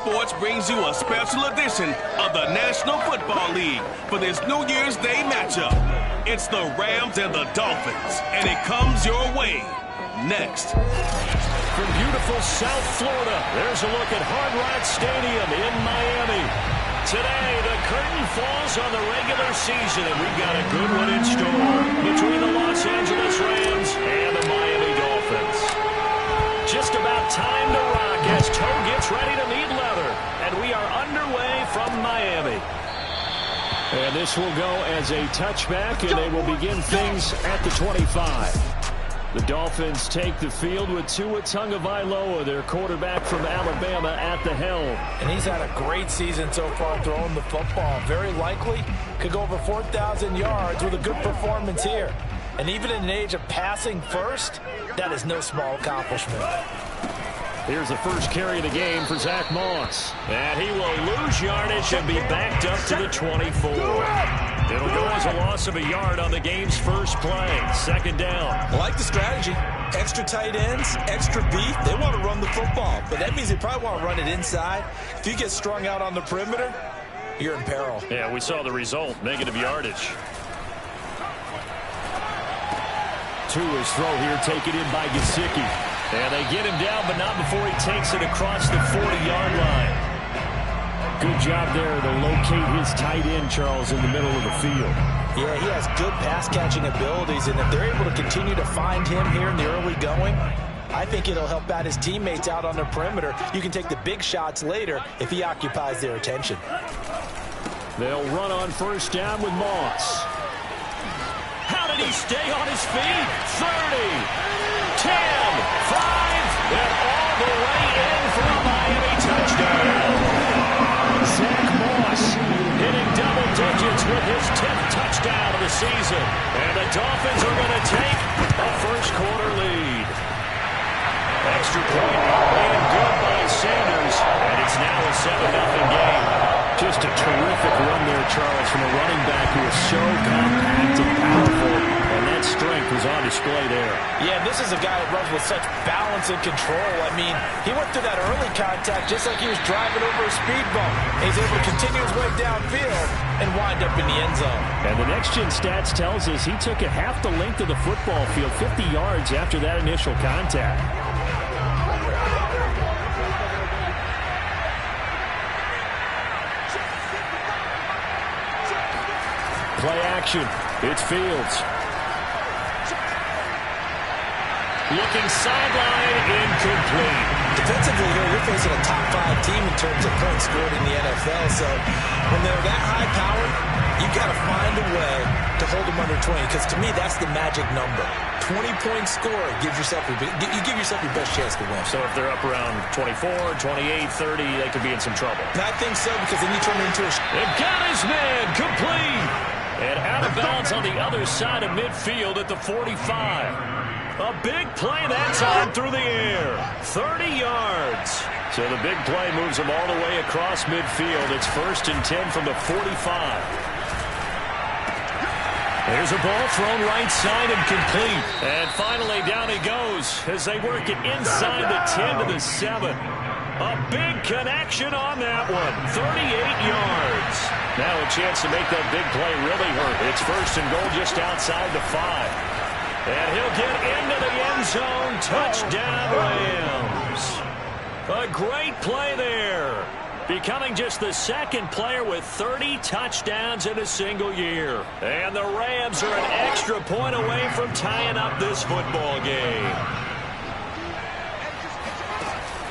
Sports brings you a special edition of the National Football League for this New Year's Day matchup. It's the Rams and the Dolphins, and it comes your way next. From beautiful South Florida, there's a look at Hard Rock Stadium in Miami. Today, the curtain falls on the regular season, and we've got a good one in store between the Los Angeles Rams and the Miami Dolphins. Just about time to rock as Toe gets ready to meet leather, and we are underway from Miami. And this will go as a touchback, and they will begin things at the 25. The Dolphins take the field with Tua Tagovailoa, their quarterback from Alabama, at the helm. And he's had a great season so far throwing the football. Very likely could go over 4,000 yards with a good performance here. And even in an age of passing first, that is no small accomplishment. Here's the first carry of the game for Zach Moss. And he will lose yardage and be backed up to the 24. It'll go as a loss of a yard on the game's first play. Second down. I like the strategy. Extra tight ends, extra beef. They want to run the football, but that means they probably want to run it inside. If you get strung out on the perimeter, you're in peril. Yeah, we saw the result. Negative yardage. Tua's throw here taken in by Gesicki. And they get him down, but not before he takes it across the 40-yard line. Good job there to locate his tight end, Charles, in the middle of the field. Yeah, he has good pass-catching abilities, and if they're able to continue to find him here in the early going, I think it'll help out his teammates out on the perimeter. You can take the big shots later if he occupies their attention. They'll run on first down with Moss. How did he stay on his feet? 30, 10, 5, and all the way in for a Miami touchdown. Zach Moss hitting double digits with his 10th touchdown of the season. And the Dolphins are going to take a first-quarter lead. Extra point and good by Sanders. And it's now a 7-0 game. Just a terrific run there, Charles, from a running back who is so compact and powerful. And that strength was on display there. Yeah, this is a guy that runs with such balance and control. I mean, he went through that early contact just like he was driving over a speed bump. He's able to continue his way downfield and wind up in the end zone. And the next-gen stats tells us he took it half the length of the football field, 50 yards after that initial contact. Play action. It's Fields. Looking sideline, incomplete. Defensively here, you're facing a top-5 team in terms of points scored in the NFL. So when they're that high-powered, you got to find a way to hold them under 20. Because to me, that's the magic number. 20-point score gives yourself you give yourself your best chance to win. So if they're up around 24, 28, 30, they could be in some trouble. And I think so, because then you turn it into a... They've got his man complete. And out of bounds on the other side of midfield at the 45. A big play that time through the air. 30 yards. So the big play moves them all the way across midfield. It's 1st and 10 from the 45. There's a ball thrown right side and complete. And finally down he goes as they work it inside the 10 to the 7. A big connection on that one. 38 yards. Now a chance to make that big play really hurt. It's 1st and goal just outside the 5. And he'll get into the end zone. Touchdown, Rams. A great play there. Becoming just the second player with 30 touchdowns in a single year. And the Rams are an extra point away from tying up this football game.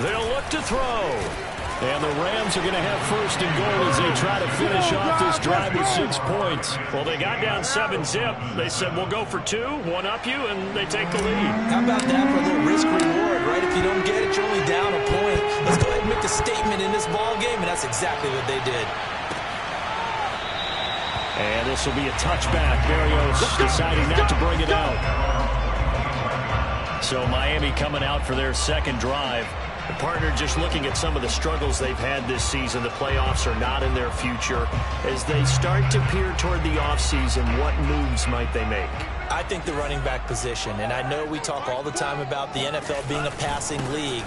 They'll look to throw. And the Rams are going to have 1st and goal as they try to finish off this drive with 6 points. Well, they got down 7-zip. They said, we'll go for 2, one-up you, and they take the lead. How about that for a little risk-reward, right? If you don't get it, you're only down a point. Let's go ahead and make a statement in this ball game, and that's exactly what they did. And this will be a touchback. Berrios deciding not to bring it out. So Miami coming out for their second drive. The partner just looking at some of the struggles they've had this season. The playoffs are not in their future. As they start to peer toward the offseason, what moves might they make? I think the running back position, and I know we talk all the time about the NFL being a passing league,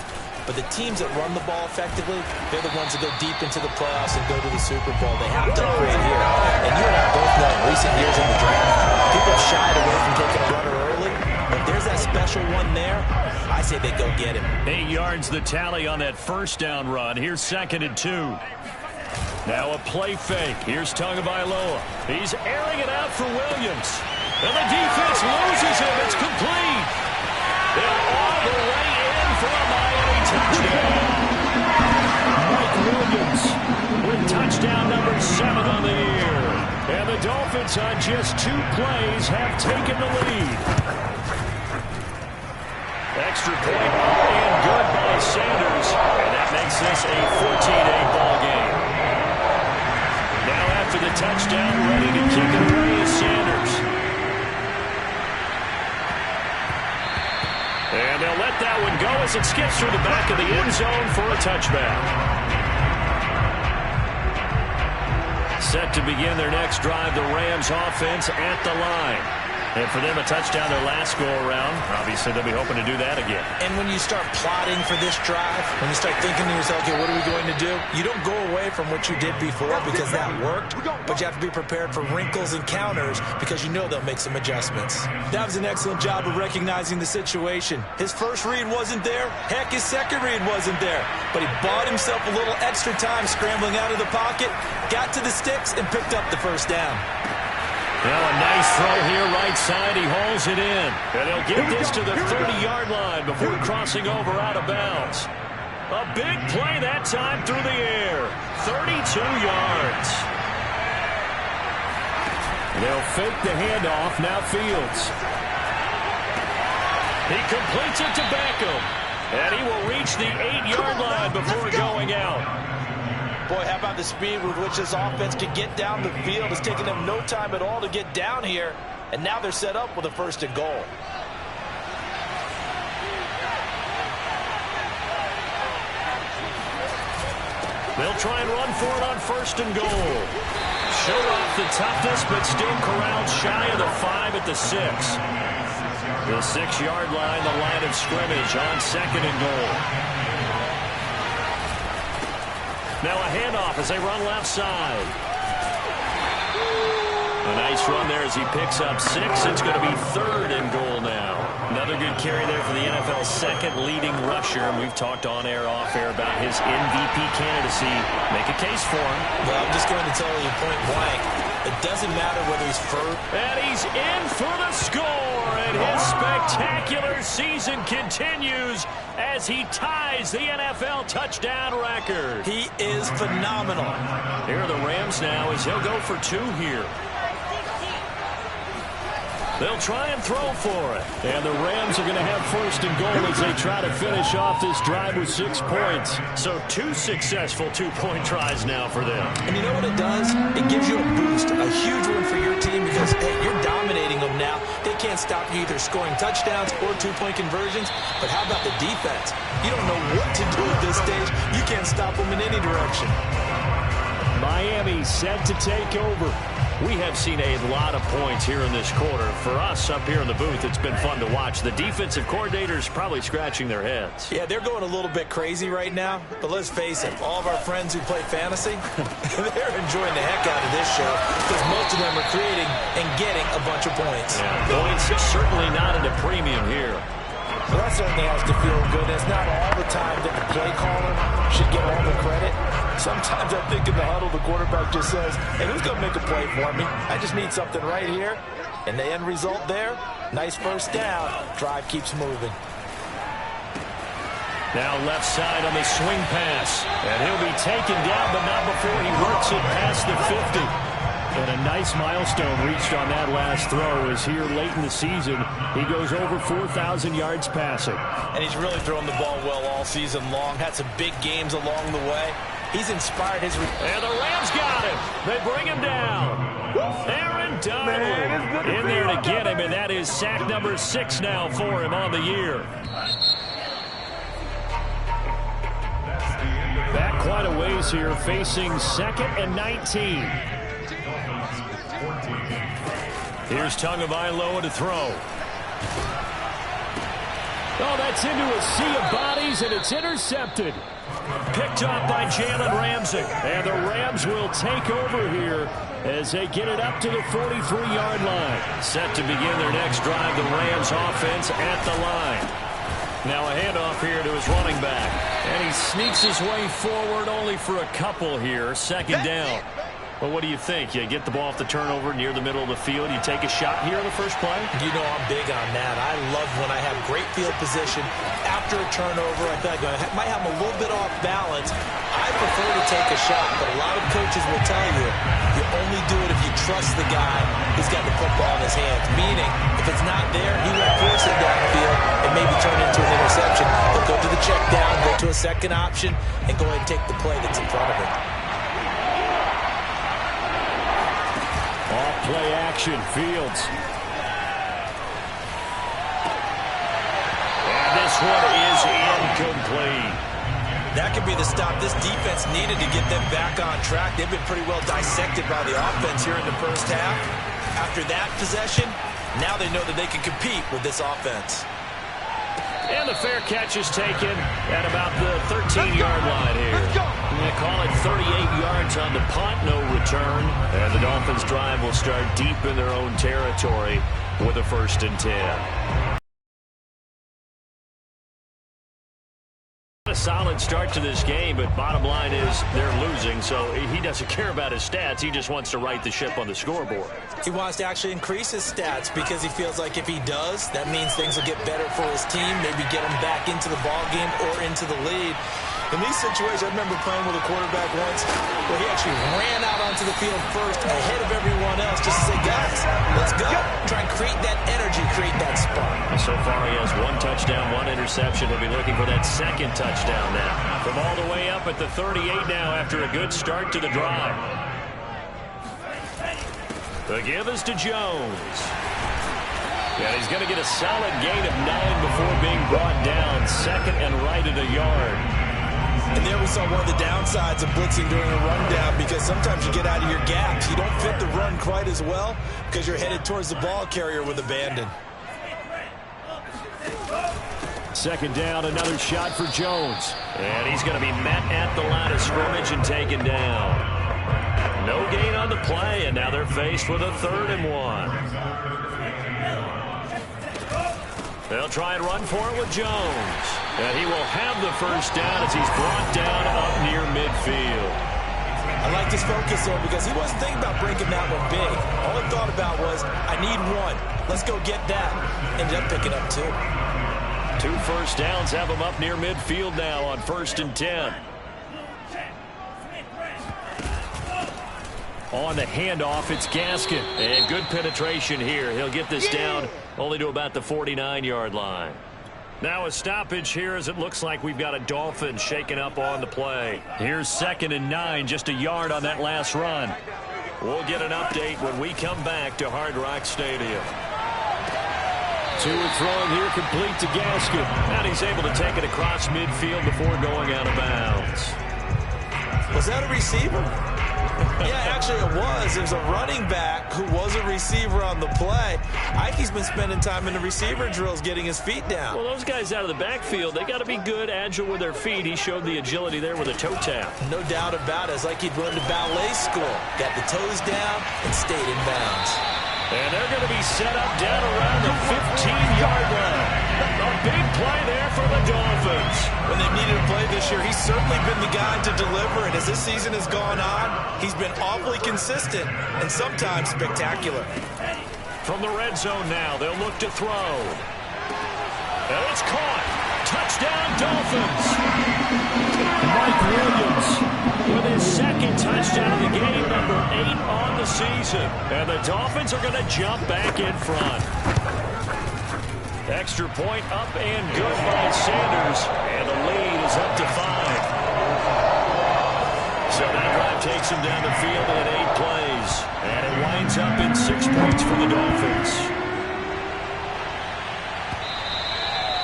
But the teams that run the ball effectively, they're the ones that go deep into the playoffs and go to the Super Bowl. They have to upgrade here. And you and I both know in recent years in the draft, people have shied away from taking a runner early. But if there's that special one there, I say they go get him. 8 yards the tally on that first down run. Here's 2nd and 2. Now a play fake. Here's Tagovailoa. He's airing it out for Williams. And the defense loses him. It's complete. And all the way in for a Miami touchdown. Mike Williams with touchdown number 7 on the year. And the Dolphins on just 2 plays have taken the lead. Extra point all in good by Sanders. And that makes this a 14-8 ball game. Now after the touchdown, ready to kick it away is Sanders. And they'll let that one go as it skips through the back of the end zone for a touchback. Set to begin their next drive, the Rams offense at the line. And for them, a touchdown their last go-around. Obviously, they'll be hoping to do that again. And when you start plotting for this drive, when you start thinking to yourself, okay, what are we going to do? You don't go away from what you did before because that worked, but you have to be prepared for wrinkles and counters because you know they'll make some adjustments. That was an excellent job of recognizing the situation. His first read wasn't there. Heck, his second read wasn't there. But he bought himself a little extra time scrambling out of the pocket, got to the sticks, and picked up the first down. Now a nice throw here, right side. He hauls it in. And he'll get this to the 30-yard line before crossing over out of bounds. A big play that time through the air. 32 yards. They'll fake the handoff. Now Fields. He completes it to Beckham. And he will reach the 8-yard line before going out. Boy, how about the speed with which this offense can get down the field? It's taken them no time at all to get down here. And now they're set up with a 1st and goal. They'll try and run for it on 1st and goal. Show off the toughness, but still corralled shy of the 5 at the 6. The 6-yard line, the line of scrimmage on 2nd and goal. Now a handoff as they run left side. A nice run there as he picks up 6. It's going to be 3rd and goal now. Another good carry there for the NFL's 2nd leading rusher. And we've talked on air, off air about his MVP candidacy. Make a case for him. Well, I'm just going to tell you point blank. It doesn't matter whether he's first. And he's in for the score. And his spectacular season continues as he ties the NFL touchdown record. He is phenomenal. Here are the Rams now as he'll go for 2 here. They'll try and throw for it. And the Rams are going to have 1st and goal as they try to finish off this drive with 6 points. So 2 successful 2-point tries now for them. And you know what it does? It gives you a boost, a huge one for your team because, hey, you're dominating them now. They can't stop you either scoring touchdowns or 2-point conversions. But how about the defense? You don't know what to do at this stage. You can't stop them in any direction. Miami set to take over. We have seen a lot of points here in this quarter. For us up here in the booth, it's been fun to watch. The defensive coordinators probably scratching their heads. Yeah, they're going a little bit crazy right now. But let's face it, all of our friends who play fantasy, they're enjoying the heck out of this show because most of them are creating and getting a bunch of points. Yeah, points certainly not at a premium here. Well, that certainly has to feel good. It's not all the time that the play caller should get all the credit. Sometimes I think in the huddle, the quarterback just says, hey, who's going to make a play for me? I just need something right here. And the end result there, nice 1st down. Drive keeps moving. Now left side on the swing pass. And he'll be taken down, but not before he works it past the 50. And a nice milestone reached on that last throw as here late in the season, he goes over 4,000 yards passing. And he's really thrown the ball well all season long. Had some big games along the way. He's inspired his... And the Rams got him. They bring him down. Aaron Donald in there to get him, and that is sack number 6 now for him on the year. Back quite a ways here, facing 2nd and 19. Here's Tagovailoa to throw. Oh, that's into a sea of bodies, and it's intercepted. Picked up by Jalen Ramsey. And the Rams will take over here as they get it up to the 43-yard line. Set to begin their next drive, the Rams offense at the line. Now a handoff here to his running back. And he sneaks his way forward only for a couple here. Second down. Well, what do you think? You get the ball off the turnover near the middle of the field. You take a shot here on the first play? You know I'm big on that. I love when I have great field position after a turnover. I feel like I might have a little bit off balance. I prefer to take a shot, but a lot of coaches will tell you you only do it if you trust the guy who's got the football in his hands. Meaning, if it's not there, he won't force it downfield and maybe turn it into an interception. He'll go to the check down, go to a second option, and go ahead and take the play that's in front of him. Play action, Fields. And this one is incomplete. That could be the stop this defense needed to get them back on track. They've been pretty well dissected by the offense here in the first half. After that possession, now they know that they can compete with this offense. And the fair catch is taken at about the 13-yard line here. They call it 38 yards on the punt, no return. And the Dolphins' drive will start deep in their own territory with a 1st and 10. A solid start to this game, but bottom line is they're losing, so he doesn't care about his stats. He just wants to right the ship on the scoreboard. He wants to actually increase his stats because he feels like if he does, that means things will get better for his team, maybe get him back into the ball game or into the lead. In these situations, I remember playing with a quarterback once where he actually ran out onto the field first ahead of everyone else just to say, guys, let's go. Try and create that energy, create that spark. So far, he has 1 touchdown, 1 interception. He'll be looking for that 2nd touchdown now. From all the way up at the 38 now after a good start to the drive. The give is to Jones. And he's going to get a solid gain of 9 before being brought down. 2nd and right at a yard. And there we saw one of the downsides of blitzing during a rundown because sometimes you get out of your gaps. You don't fit the run quite as well because you're headed towards the ball carrier with abandon. 2nd down, another shot for Jones. And he's going to be met at the line of scrimmage and taken down. No gain on the play, and now they're faced with a 3rd and 1. They'll try and run for it with Jones. And he will have the 1st down as he's brought down up near midfield. I like his focus there because he wasn't thinking about breaking that one big. All he thought about was, I need 1. Let's go get that. Ended up picking up 2. 2 first downs have him up near midfield now on 1st and 10. On the handoff, it's Gaskin. And good penetration here. He'll get this down only to about the 49-yard line. Now a stoppage here as it looks like we've got a Dolphin shaken up on the play. Here's 2nd and 9, just a yard on that last run. We'll get an update when we come back to Hard Rock Stadium. 2 throwing here, complete to Gaskin. And he's able to take it across midfield before going out of bounds. Was that a receiver? Yeah, actually it was. It was a running back who was a receiver on the play. Ike's been spending time in the receiver drills getting his feet down. Well, those guys out of the backfield, they got to be good, agile with their feet. He showed the agility there with a toe tap. No doubt about it. It's like he'd run to ballet school. Got the toes down and stayed in bounds. And they're going to be set up down around the 15-yard line. A big play there for the Dolphins. When they've needed a play this year, he's certainly been the guy to deliver. And as this season has gone on, he's been awfully consistent and sometimes spectacular. From the red zone now, they'll look to throw. And it's caught. Touchdown, Dolphins. Mike Williams with his 2nd touchdown of the game, number 8 on the season. And the Dolphins are going to jump back in front. Extra point up and good by Sanders. And the lead is up to 5. So that drive takes him down the field in 8 plays. And it winds up in 6 points for the Dolphins.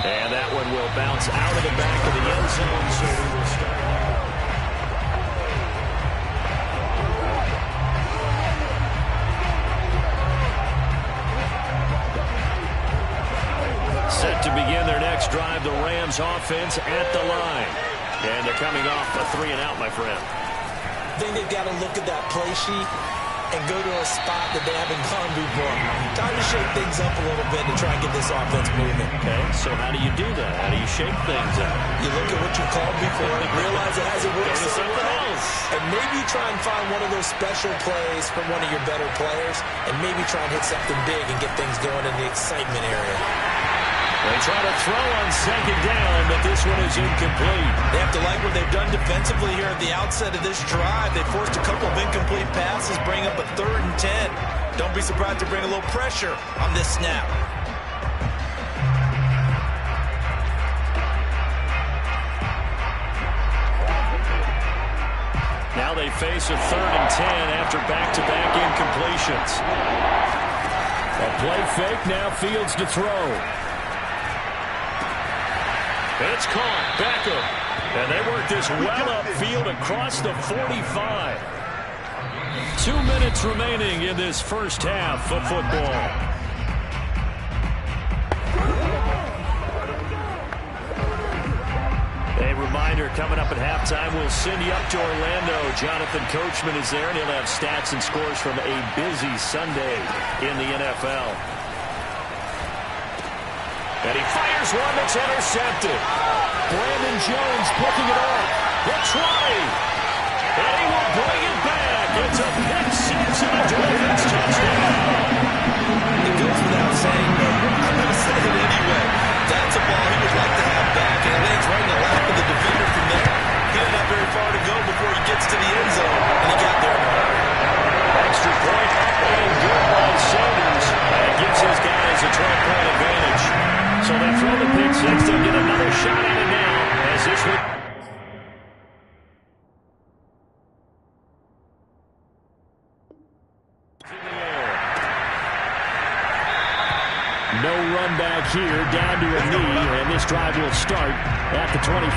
And that one will bounce out of the back of the end zone. So we will start. Set to begin their next drive, the Rams offense at the line. And they're coming off a 3-and-out, my friend. I think they've got to look at that play sheet and go to a spot that they haven't gone before. Time to shake things up a little bit to try and get this offense moving. Okay, so how do you do that? How do you shake things up? You look at what you called before, realize it hasn't worked Go to something else. and maybe try and find one of those special plays from one of your better players, and maybe try and hit something big and get things going in the excitement area. They try to throw on second down, but this one is incomplete. They have to like what they've done defensively here at the outset of this drive. They forced a couple of incomplete passes, bring up a 3rd and 10. Don't be surprised to bring a little pressure on this snap. Now they face a 3rd and 10 after back-to-back incompletions. A play fake, now Fields to throw. It's caught. Beckham. And they work this well upfield across the 45. 2 minutes remaining in this first half of football. A reminder, coming up at halftime, we'll send you up to Orlando. Jonathan Coachman is there, and he'll have stats and scores from a busy Sunday in the NFL. And he fires one that's intercepted. Brandon Jones picking it up. The try. And he will bring it back. It's a pick six and a Dolphins touchdown. It goes without saying, but I'm going to say it anyway. That's a ball he would like to have back, and it lands right in the lap of the defender from there. He didn't have very far to go before he gets to the end zone, and he got there in a hurry. Extra point up and good by Sanders. And it gives his guys a 12-point advantage. So they throw the pick six. They'll get another shot at it now as this one. No run back here, down to a knee, and this drive will start at the 25.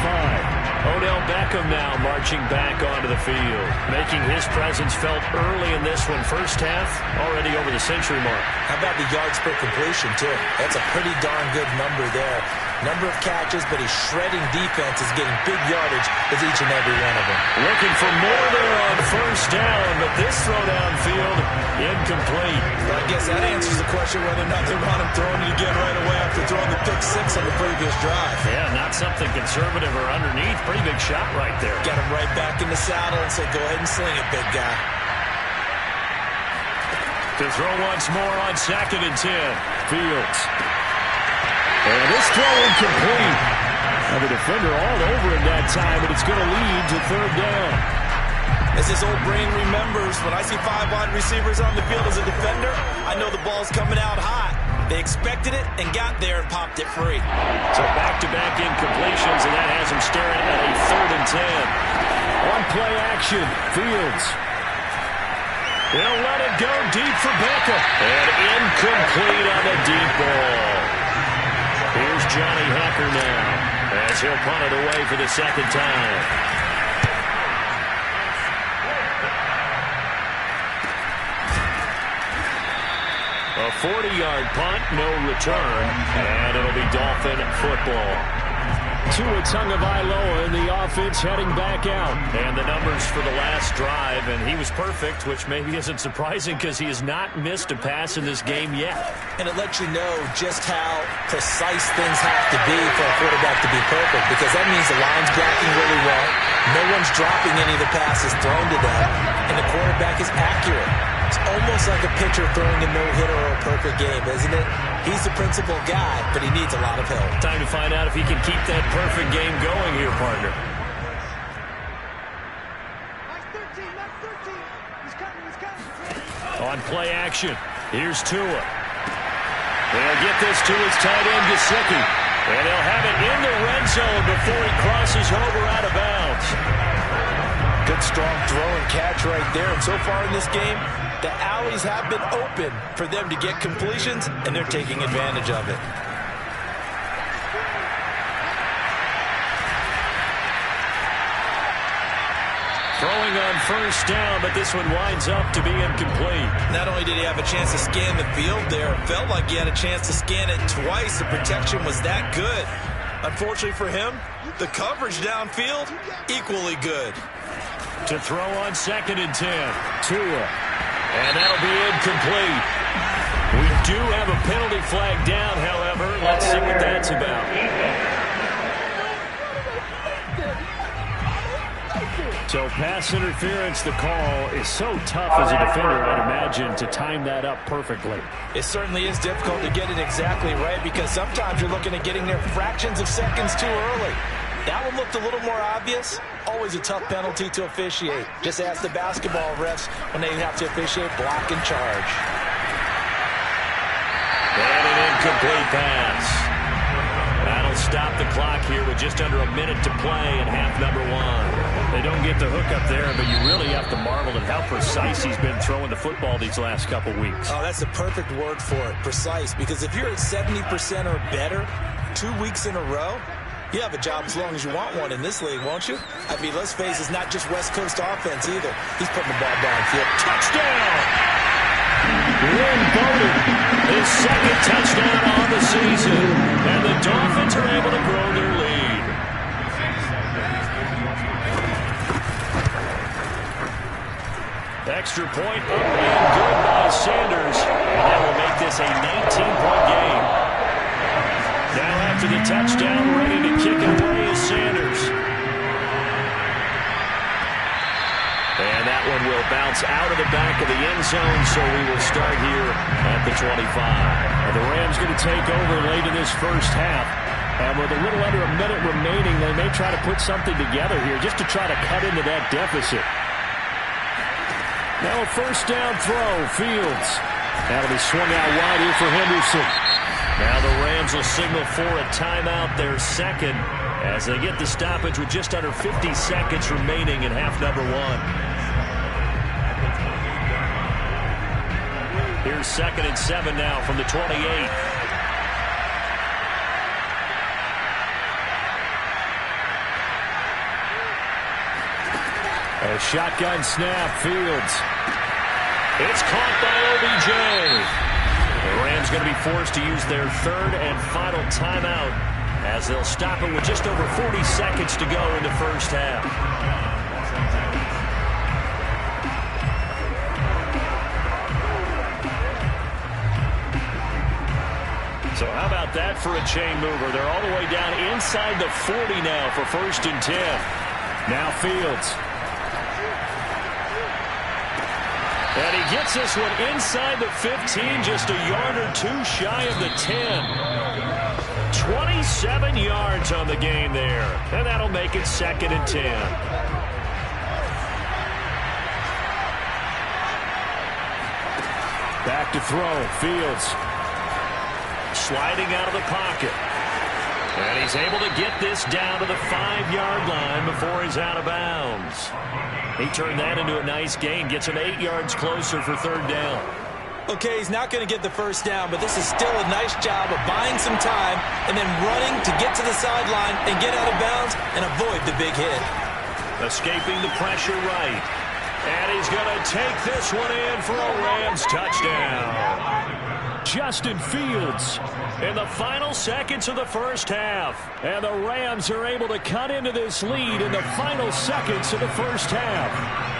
Odell Beckham now marching back onto the field, making his presence felt early in this one. First half, already over the century mark. How about the yards per completion, too? That's a pretty darn good number there. Number of catches, but his shredding defense is getting big yardage with each and every one of them. Looking for more there on first down, but this throw downfield, incomplete. Well, I guess that answers the question whether or not they want him throwing it again right away after throwing the pick six on the previous drive. Yeah, not something conservative or underneath. Pretty big shot right there. Get him right back in the saddle and say, go ahead and sling it, big guy. To throw once more on 2nd and 10. Fields. And this throw incomplete. Now the defender all over him that time, but it's going to lead to 3rd down. As his old brain remembers, when I see 5 wide receivers on the field as a defender, I know the ball's coming out hot. They expected it and got there and popped it free. So back-to-back incompletions, and that has him staring at a 3rd and 10. On play action, Fields. They'll let it go deep for Beckham. And incomplete on the deep ball. Here's Johnny Hecker now as he'll punt it away for the 2nd time. A 40-yard punt, no return, and it'll be Dolphin football. Tua Tagovailoa in the offense heading back out. And the numbers for the last drive, and he was perfect, which maybe isn't surprising because he has not missed a pass in this game yet. And it lets you know just how precise things have to be for a quarterback to be perfect, because that means the line's blocking really well, no one's dropping any of the passes thrown to them, and the quarterback is accurate. It's almost like a pitcher throwing a no-hitter or a perfect game, isn't it? He's the principal guy, but he needs a lot of help. Time to find out if he can keep that perfect game going here, partner. On play action, here's Tua. They'll get this to his tight end, Gesicki. And they'll have it in the red zone before he crosses over out of bounds. Good, strong throw and catch right there. And so far in this game, the alleys have been open for them to get completions, and they're taking advantage of it. Throwing on first down, but this one winds up to be incomplete. Not only did he have a chance to scan the field there, it felt like he had a chance to scan it twice. The protection was that good. Unfortunately for him, the coverage downfield, equally good. To throw on 2nd and 10. Tua. And that'll be incomplete. We do have a penalty flag down, however. Let's see what that's about. So pass interference, the call is so tough as a defender, I'd imagine, to time that up perfectly. It certainly is difficult to get it exactly right because sometimes you're looking at getting there fractions of seconds too early. That one looked a little more obvious. Always a tough penalty to officiate. Just ask the basketball refs when they have to officiate block and charge. And an incomplete pass. That'll stop the clock here with just under a minute to play in half number 1. They don't get the hook up there, but you really have to marvel at how precise he's been throwing the football these last couple weeks. Oh, that's the perfect word for it, precise. Because if you're at 70% or better 2 weeks in a row, you have a job as long as you want one in this league, won't you? I mean, let's face it, it's not just West Coast offense either. He's putting the ball downfield. Touchdown! Lynn Bowden, his 2nd touchdown on the season. And the Dolphins are able to grow their lead. Extra point up and good by Sanders. And that will make this a 19-point game. Now after the touchdown, ready to kick it away is Sanders. And that one will bounce out of the back of the end zone, so we will start here at the 25. And the Rams going to take over late in this first half. And with a little under a minute remaining, they may try to put something together here just to try to cut into that deficit. Now a first down throw, Fields. That'll be swung out wide here for Henderson. Now the Rams will signal for a timeout, their 2nd, as they get the stoppage with just under 50 seconds remaining in half number 1. Here's 2nd and 7 now from the 28. A shotgun snap, Fields. It's caught by OBJ. The Rams going to be forced to use their 3rd and final timeout as they'll stop it with just over 40 seconds to go in the first half. So how about that for a chain mover? They're all the way down inside the 40 now for 1st and 10. Now Fields. And he gets this one inside the 15, just a yard or 2 shy of the 10. 27 yards on the game there. And that'll make it 2nd and 10. Back to throw, Fields. Sliding out of the pocket. And he's able to get this down to the 5-yard line before he's out of bounds. He turned that into a nice gain, gets him 8 yards closer for 3rd down. Okay, he's not going to get the first down, but this is still a nice job of buying some time and then running to get to the sideline and get out of bounds and avoid the big hit. Escaping the pressure right. And he's going to take this one in for a Rams touchdown. Justin Fields in the final seconds of the first half. And the Rams are able to cut into this lead in the final seconds of the first half.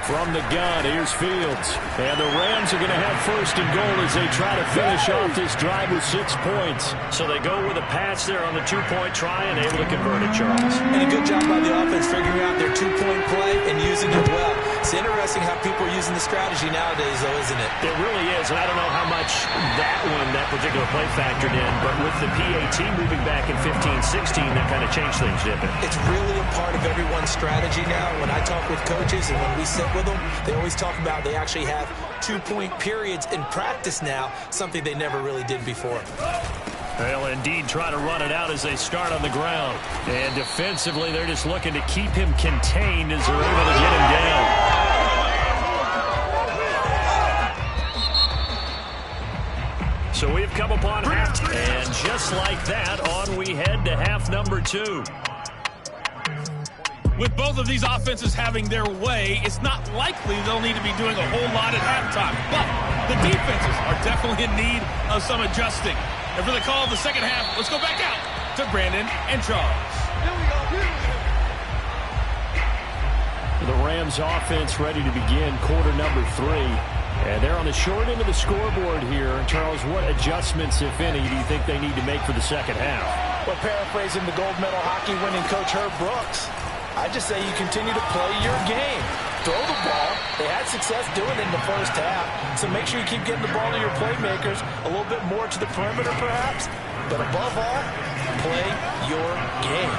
From the gun, here's Fields. And the Rams are going to have 1st and goal as they try to finish off this drive with 6 points. So they go with a pass there on the 2-point try and able to convert it, Charles. And a good job by the offense figuring out their 2-point play and using it well. It's interesting how people are using the strategy nowadays, though, isn't it? It really is, and I don't know how much that particular play factored in, but with the PAT moving back in 15-16, that kind of changed things, didn't it? It's really a part of everyone's strategy now. When I talk with coaches and when we sit with them, they always talk about they actually have 2-point periods in practice now, something they never really did before. They'll indeed try to run it out as they start on the ground. And defensively, they're just looking to keep him contained as they're able to get him down. So we've come upon half, and just like that, on we head to half number 2. With both of these offenses having their way, it's not likely they'll need to be doing a whole lot at halftime. But the defenses are definitely in need of some adjusting. And for the call of the second half, let's go back out to Brandon and Charles. The Rams offense ready to begin quarter number 3. And they're on the short end of the scoreboard here. Charles, what adjustments, if any, do you think they need to make for the second half? Well, paraphrasing the gold medal hockey winning coach Herb Brooks, I just say you continue to play your game. Throw the ball. They had success doing it in the first half. So make sure you keep getting the ball to your playmakers, a little bit more to the perimeter perhaps. But above all, play your game.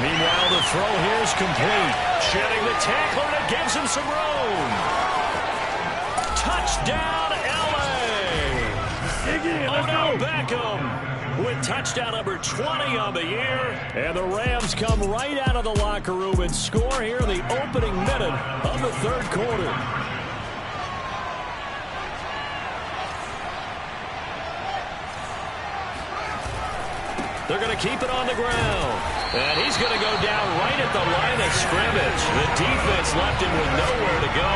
Meanwhile, the throw here is complete. Shedding the tackle, and it gives him some room. Touchdown, L.A. Odell Beckham with touchdown number 20 on the year. And the Rams come right out of the locker room and score here in the opening minute of the third quarter. They're going to keep it on the ground. And he's going to go down right at the line of scrimmage. The defense left him with nowhere to go.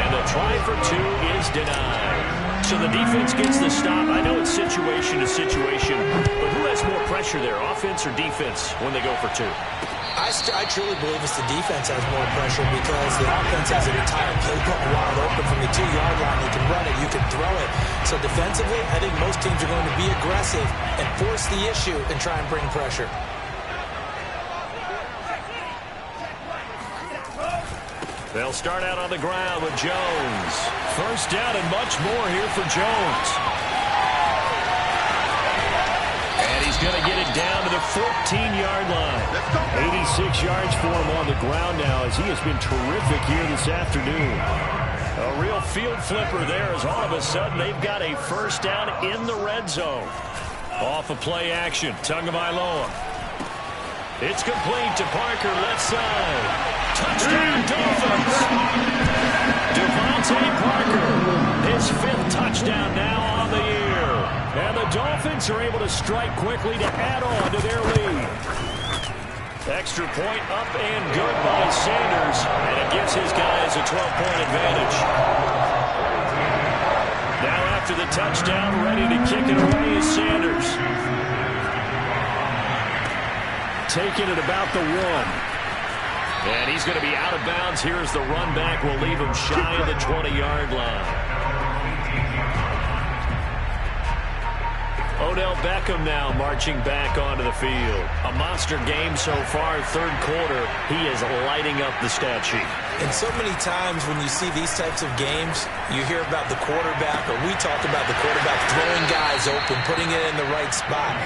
And the try for 2 is denied. So the defense gets the stop. I know it's situation to situation. But who has more pressure there, offense or defense, when they go for 2? I truly believe it's the defense has more pressure because the offense has an entire playbook wide open from the 2-yard line. You can run it, you can throw it. So defensively, I think most teams are going to be aggressive and force the issue and try and bring pressure. They'll start out on the ground with Jones. First down and much more here for Jones. And he's going to get it down to the 14-yard line. 86 yards for him on the ground now as he has been terrific here this afternoon. A real field flipper there as all of a sudden they've got a first down in the red zone. Off of play action, Tagovailoa. It's complete to Parker, left side. Touchdown, Dolphins! Devontae Parker, his 5th touchdown now on the year. And the Dolphins are able to strike quickly to add on to their lead. Extra point up and good by Sanders. And it gives his guys a 12-point advantage. Now after the touchdown, ready to kick it away is Sanders. Taking it about the 1. And he's going to be out of bounds here as the run back will leave him shy of the 20-yard line. Odell Beckham now marching back onto the field. A monster game so far, third quarter. He is lighting up the stat sheet. And so many times when you see these types of games, you hear about the quarterback, or we talk about the quarterback throwing guys open, putting it in the right spot.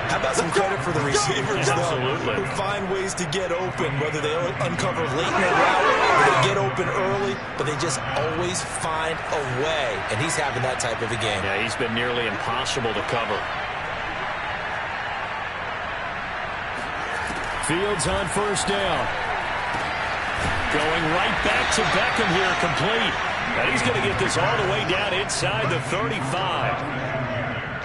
How about some credit for the receivers, Absolutely. Who find ways to get open, whether they uncover late in the route or they get open early, but they just always find a way. And he's having that type of a game. Yeah, he's been nearly impossible to cover. Fields on first down. Going right back to Beckham here, complete. And he's going to get this all the way down inside the 35.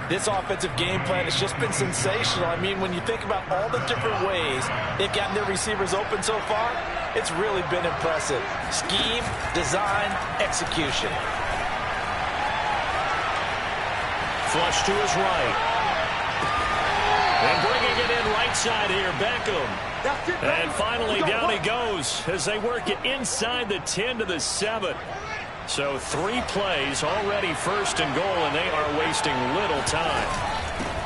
This offensive game plan has just been sensational. I mean, when you think about all the different ways they've gotten their receivers open so far, it's really been impressive. Scheme, design, execution. Flush to his right. And bringing it in right side here, Beckham. And finally down he goes as they work it inside the 10 to the 7. So 3 plays already first and goal, and they are wasting little time.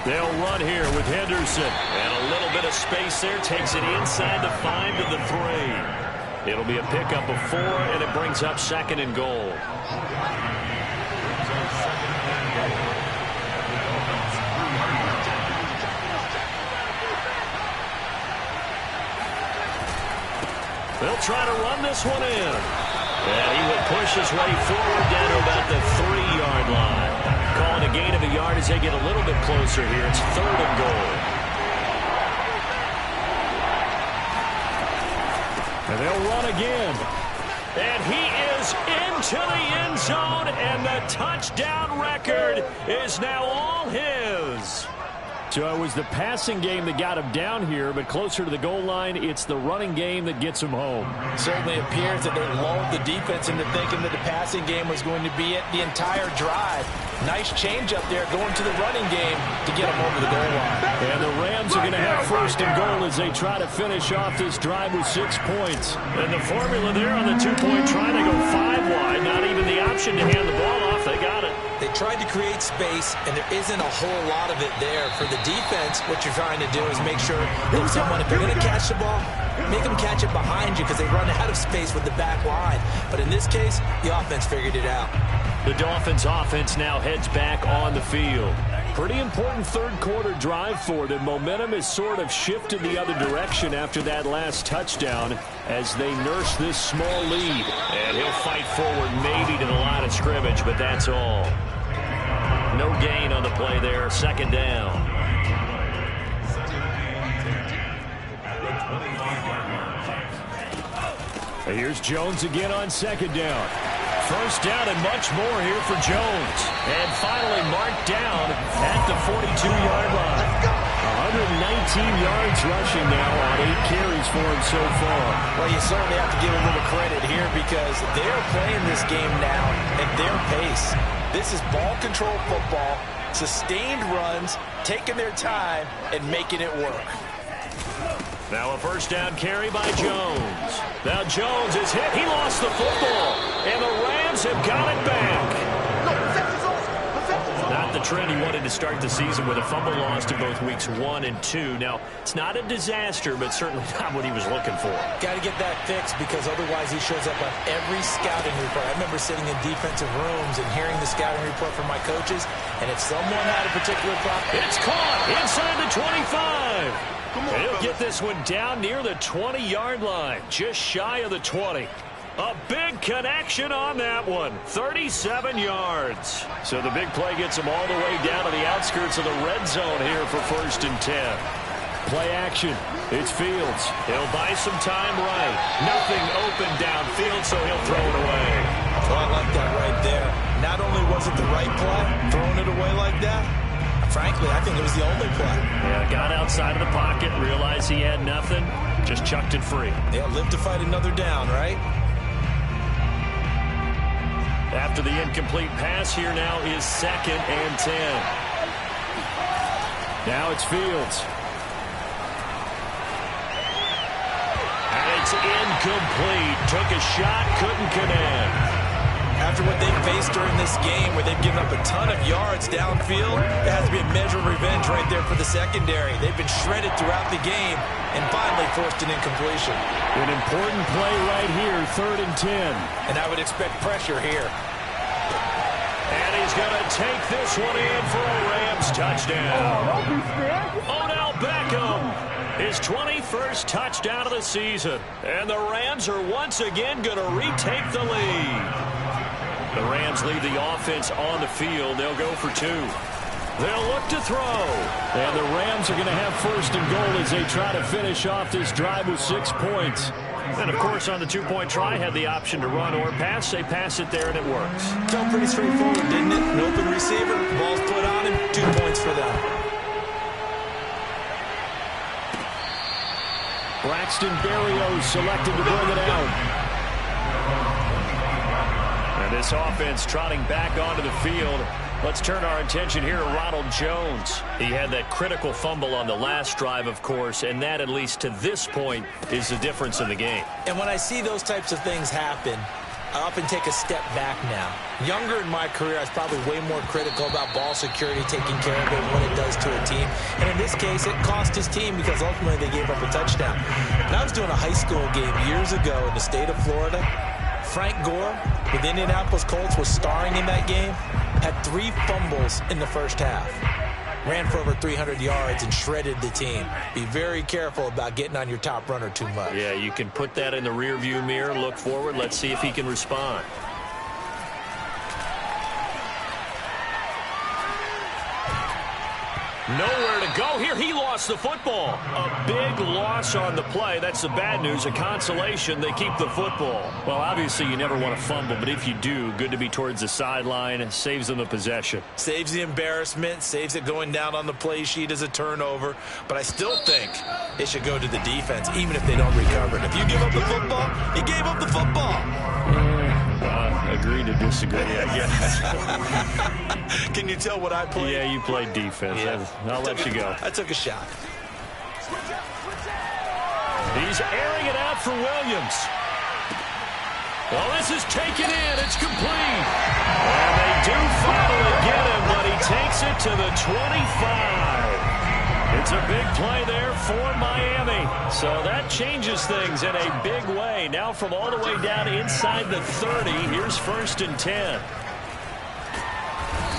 They'll run here with Henderson. And a little bit of space there. Takes it inside the 5 to the 3. It'll be a pickup of 4, and it brings up second and goal. They'll try to run this one in. And he will push his way forward down to about the 3-yard line. Calling a gain of a yard as they get a little bit closer here. It's third and goal. And they'll run again. And he is into the end zone, and the touchdown record is now all his. So it was the passing game that got him down here, but closer to the goal line, it's the running game that gets him home. Certainly appears that they lulled the defense into thinking that the passing game was going to be it the entire drive. Nice change up there going to the running game to get them over the goal line. And the Rams are going to have first and goal as they try to finish off this drive with 6 points. And the formula there on the two-point try to go 5 wide. Not even the option to hand the ball off. They got it. They tried to create space, and there isn't a whole lot of it there. For the defense, what you're trying to do is make sure that if they're going to catch the ball, make them catch it behind you because they run out of space with the back line. But in this case, the offense figured it out. The Dolphins offense now heads back on the field. Pretty important third-quarter drive for them. Momentum has sort of shifted the other direction after that last touchdown as they nurse this small lead. And he'll fight forward maybe to the line of scrimmage, but that's all. No gain on the play there. Second down. Here's Jones again on second down. First down and much more here for Jones. And finally marked down at the 42-yard line. 119 yards rushing now on 8 carries for him so far. Well, you certainly have to give a little credit here because they're playing this game now at their pace. This is ball control football, sustained runs, taking their time, and making it work. Now a first down carry by Jones. Now Jones is hit. He lost the football. And the Rams have got it back. Not the trend he wanted to start the season with a fumble lost in both weeks 1 and 2. Now, it's not a disaster, but certainly not what he was looking for. Got to get that fixed because otherwise he shows up on every scouting report. I remember sitting in defensive rooms and hearing the scouting report from my coaches, and if someone had a particular problem, it's caught inside the 25. And he'll get this one down near the 20-yard line, just shy of the 20. A big connection on that one, 37 yards. So the big play gets him all the way down to the outskirts of the red zone here for first and 10. Play action. It's Fields. He'll buy some time right. Nothing open downfield, so he'll throw it away. Oh, I like that right there. Not only was it the right play, throwing it away like that, frankly, I think it was the only play. Yeah, got outside of the pocket, realized he had nothing, just chucked it free. Yeah, live to fight another down, right? After the incomplete pass, here now is 2nd and 10. Now it's Fields. And it's incomplete. Took a shot, couldn't connect. After what they've faced during this game where they've given up a ton of yards downfield, there has to be a measure of revenge right there for the secondary. They've been shredded throughout the game and finally forced an incompletion. An important play right here, 3rd and 10. And I would expect pressure here. And he's going to take this one in for a Rams touchdown. Odell Beckham, his 21st touchdown of the season. And the Rams are once again going to retake the lead. The Rams leave the offense on the field. They'll go for 2. They'll look to throw. And the Rams are going to have first and goal as they try to finish off this drive with 6 points. And, of course, on the 2-point try, had the option to run or pass. They pass it there, and it works. Felt pretty straightforward, didn't it? An open receiver, ball's put on him, 2 points for them. Braxton Berrios selected to bring it out. And this offense trotting back onto the field. Let's turn our attention here to Ronald Jones. He had that critical fumble on the last drive, of course, and that, at least to this point, is the difference in the game. And when I see those types of things happen, I often take a step back now. Younger in my career, I was probably way more critical about ball security, taking care of it, what it does to a team. And in this case, it cost his team because ultimately they gave up a touchdown. When I was doing a high school game years ago in the state of Florida, Frank Gore with the Indianapolis Colts was starring in that game, had 3 fumbles in the first half. Ran for over 300 yards and shredded the team. Be very careful about getting on your top runner too much. Yeah, you can put that in the rearview mirror, look forward. Let's see if he can respond. Nowhere to go here. He lost the football. A big loss on the play. That's the bad news. A consolation, they keep the football. Well, obviously you never want to fumble, but if you do, good to be towards the sideline. Saves them the possession. Saves the embarrassment, saves it going down on the play sheet as a turnover. But I still think it should go to the defense, even if they don't recover it. If you give up the football, you gave up the football. Agree to disagree, I guess. Can you tell what I played? Yeah, you played defense. Yeah. I'll let you go. I took a shot. He's airing it out for Williams. Well, this is taken in. It's complete. And they do finally get him, but he takes it to the 25. It's a big play there for Miami. So that changes things in a big way. Now from all the way down inside the 30, here's 1st and 10.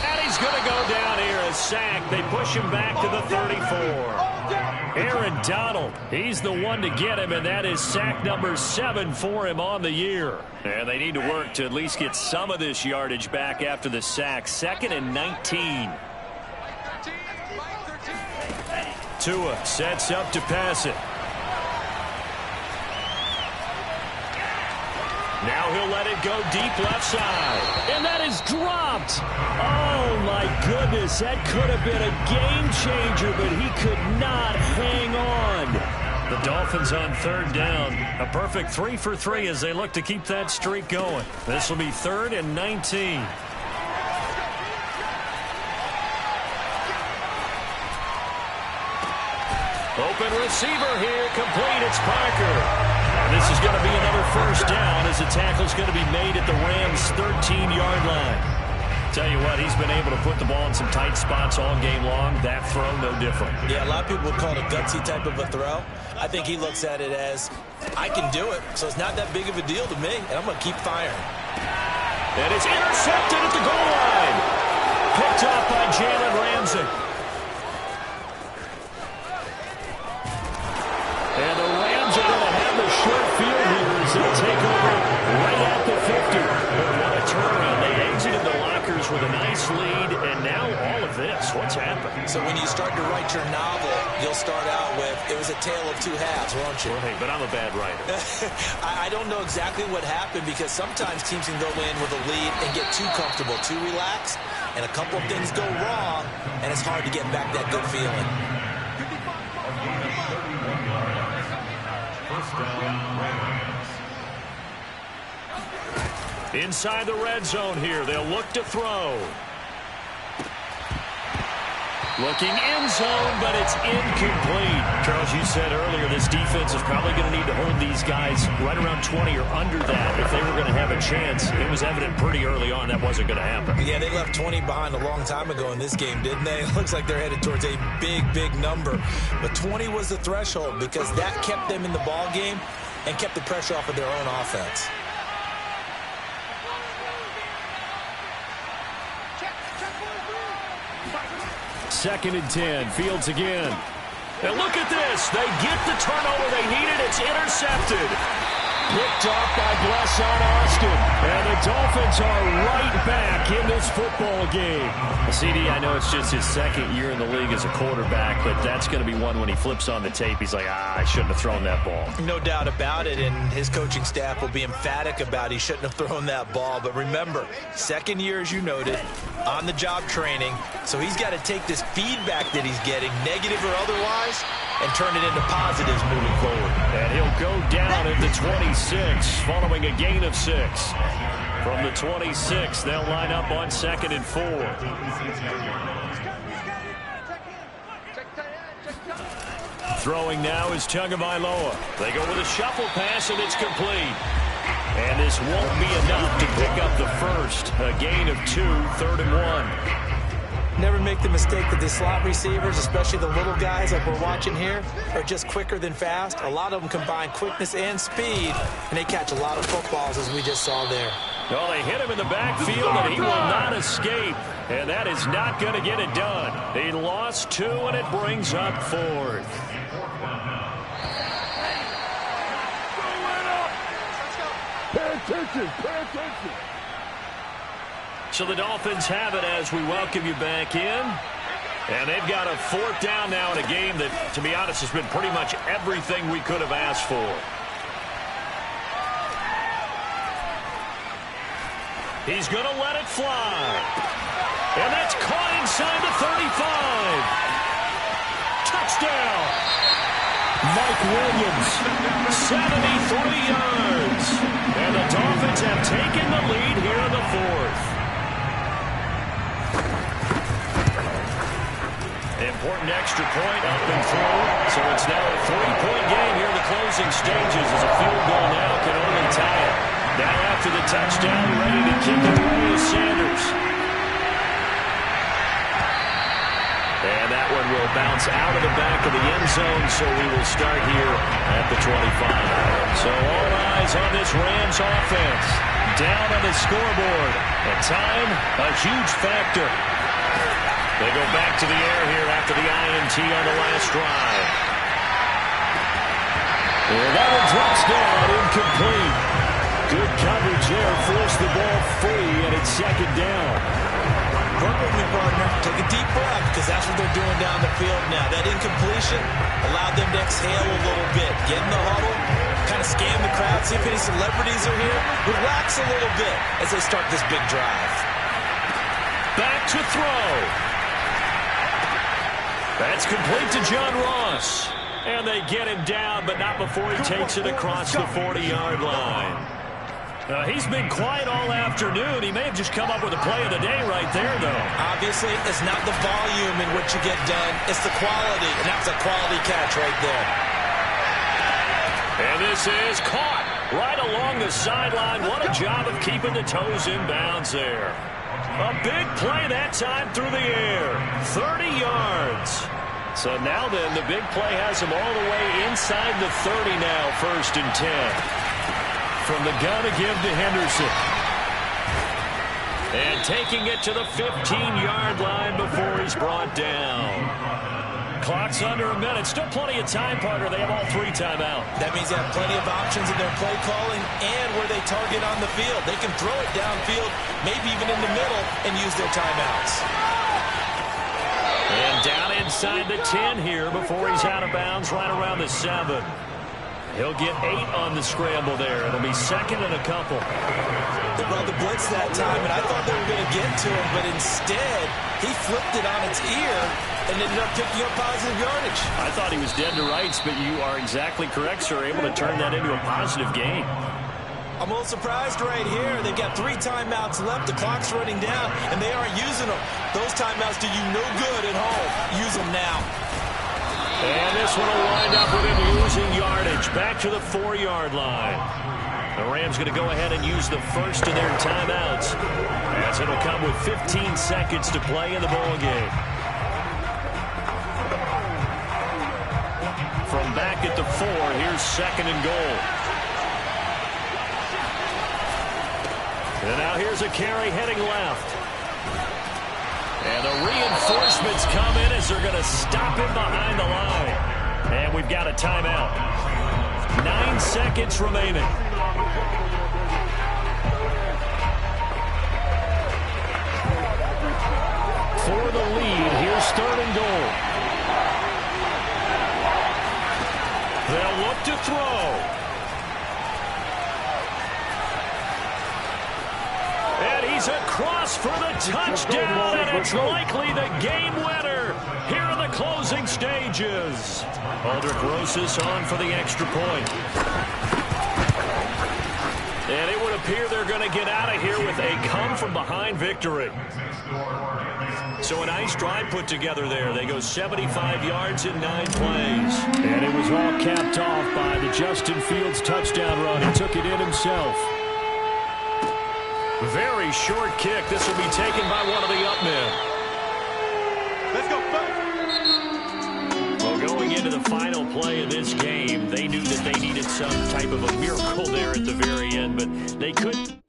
And he's going to go down here, a sack. They push him back to the 34. Aaron Donald, he's the one to get him, and that is sack number 7 for him on the year. And they need to work to at least get some of this yardage back after the sack. 2nd and 19. Tua sets up to pass it. Now he'll let it go deep left side. And that is dropped. Oh, my goodness. That could have been a game changer, but he could not hang on. The Dolphins on 3rd down. A perfect 3 for 3 as they look to keep that streak going. This will be 3rd and 19. Open receiver here, complete. It's Parker. And this is going to be another 1st down as the tackle's going to be made at the Rams' 13-yard line. Tell you what, he's been able to put the ball in some tight spots all game long. That throw, no different. Yeah, a lot of people would call it a gutsy type of a throw. I think he looks at it as, I can do it, so it's not that big of a deal to me, and I'm going to keep firing. And it's intercepted at the goal line. Picked off by Jalen Ramsey. And the Rams are going to have the short field here as they take over right at the 50. What a turnaround. They exited the lockers with a nice lead, and now all of this. What's happened? So when you start to write your novel, you'll start out with, it was a tale of 2 halves, won't you? Well, hey, but I'm a bad writer. I don't know exactly what happened because sometimes teams can go in with a lead and get too comfortable, too relaxed, and a couple of things go wrong, and it's hard to get back that good feeling. Inside the red zone here, they'll look to throw. Looking end zone, but it's incomplete. Charles, you said earlier this defense is probably going to need to hold these guys right around 20 or under that if they were going to have a chance. It was evident pretty early on that wasn't going to happen. Yeah, they left 20 behind a long time ago in this game, didn't they? It looks like they're headed towards a big, big number. But 20 was the threshold because that kept them in the ball game and kept the pressure off of their own offense. Second and 10. Fields again. And look at this. They get the turnover they needed. It's intercepted. Picked off by Blesson Austin. And the Dolphins are right back in this football game. CD, I know it's just his 2nd year in the league as a quarterback, but that's going to be one when he flips on the tape. He's like, I shouldn't have thrown that ball. No doubt about it, and his coaching staff will be emphatic about he shouldn't have thrown that ball. But remember, 2nd year, as you noted, on-the-job training. So he's got to take this feedback that he's getting, negative or otherwise, and turn it into positives moving forward. And he'll go down at the 26, following a gain of 6. From the 26, they'll line up on 2nd and 4. Throwing now is Tagovailoa. They go with a shuffle pass, and it's complete. And this won't be enough to pick up the first. A gain of 2, 3rd and 1. Never make the mistake that the slot receivers, especially the little guys like we're watching here, are just quicker than fast. A lot of them combine quickness and speed, and they catch a lot of footballs, as we just saw there. Well, they hit him in the backfield, and he will not escape. And that is not going to get it done. He lost 2, and it brings up 4th. Pay attention, pay attention. So the Dolphins have it as we welcome you back in. And they've got a 4th down now in a game that, to be honest, has been pretty much everything we could have asked for. He's going to let it fly. And that's caught inside the 35. Touchdown. Mike Williams, 73 yards. And the Dolphins have taken the lead here in the 4th. Important extra point up and through. So it's now a 3-point game here in the closing stages as a field goal now can only tie it. Now after the touchdown, ready to kick it away is Sanders. And that one will bounce out of the back of the end zone, so we will start here at the 25. So all eyes on this Rams offense. Down on the scoreboard. And time, a huge factor. They go back to the air here after the INT on the last drive. And that one drops down, incomplete. Good coverage there, forced the ball free, and it's 2nd down. Work with me, partner. Take a deep breath, because that's what they're doing down the field now. That incompletion allowed them to exhale a little bit. Get in the huddle, kind of scan the crowd, see if any celebrities are here. Relax a little bit as they start this big drive. Back to throw. That's complete to John Ross. And they get him down, but not before he takes it across the 40-yard line. He's been quiet all afternoon. He may have just come up with a play of the day right there, though. Obviously, it's not the volume in which you get done. It's the quality, and that's a quality catch right there. And this is caught right along the sideline. What a job of keeping the toes in bounds there. A big play that time through the air. 30 yards. So now then, the big play has him all the way inside the 30 now, 1st and 10. From the gun to give to Henderson. And taking it to the 15-yard line before he's brought down. Clock's under a minute. Still plenty of time, partner. They have all 3 timeouts. That means they have plenty of options in their play calling and where they target on the field. They can throw it downfield, maybe even in the middle, and use their timeouts. And down inside the 10 here before he's out of bounds right around the 7. He'll get 8 on the scramble there. It'll be 2nd and a couple. They brought the blitz that time, and I thought they were going to get to him, but instead, he flipped it on its ear and ended up picking up positive yardage. I thought he was dead to rights, but you are exactly correct, sir. Able to turn that into a positive gain. I'm a little surprised right here. They've got 3 timeouts left. The clock's running down, and they aren't using them. Those timeouts do you no good at home. Use them now. And this one will wind up with him losing yardage. Back to the 4-yard line. The Rams going to go ahead and use the first of their timeouts, as it'll come with 15 seconds to play in the ball game. From back at the 4, here's 2nd and goal. And now here's a carry heading left. And the reinforcements come in as they're going to stop him behind the line. And we've got a timeout. 9 seconds remaining. For the lead, here's 3rd and goal. They'll look to throw. And he's across for the touchdown, and it's likely the game winner here in the closing stages. Aldrich Rosas on for the extra point. And it would appear they're going to get out of here with a come-from-behind victory. So a nice drive put together there. They go 75 yards in 9 plays. And it was all capped off by the Justin Fields touchdown run. He took it in himself. Very short kick. This will be taken by one of the up men. Let's go, Well, going into the final play of this game, they knew that they needed some type of a miracle there at the very end, but they couldn't.